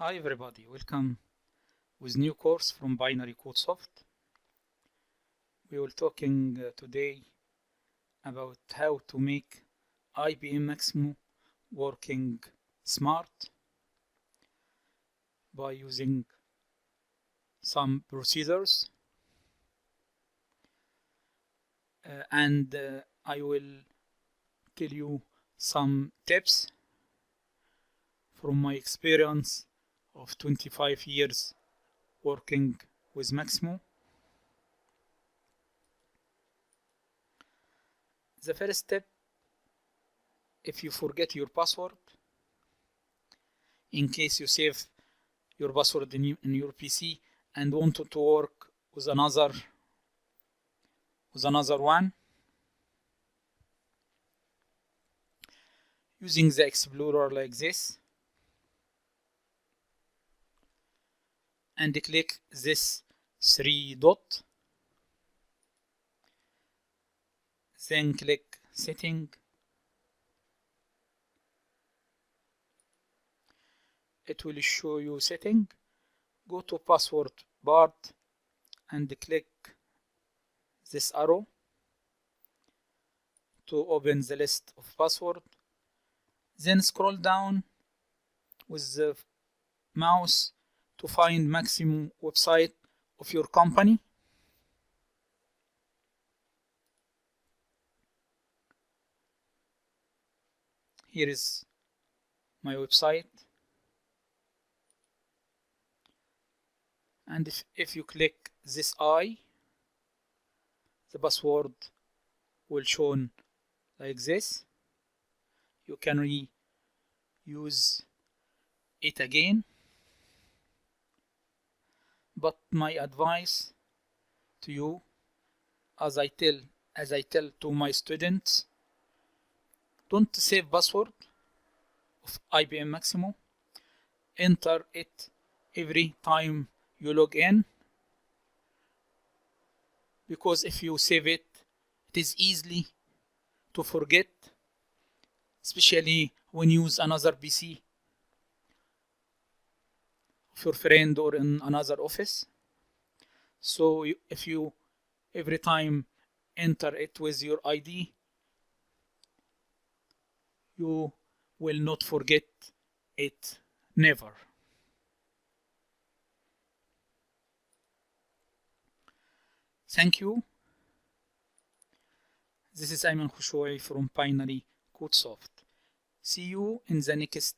Hi everybody, welcome with new course from Binary Code Soft. We will talking today about how to make IBM Maximo working smart by using some procedures and I will tell you some tips from my experience of 25 years working with Maximo. The first step, if you forget your password, in case you save your password in your PC and want to work with another one, using the Explorer like this, and click this 3 dot, then click setting. It will show you setting. Go to password part and click this arrow to open the list of password. Then scroll down with the mouse to find Maximo website of your company. Here is my website, and if you click this eye, the password will show like this. You can reuse it again, but my advice to you, as I tell to my students, don't save password of IBM Maximo. Enter it every time you log in, because if you save it, it is easily to forget, especially when you use another PC of your friend or in another office. So if you every time enter it with your ID, you will not forget it, never. Thank you. This is Ayman Khushoui from Binary Code Soft. See you in the next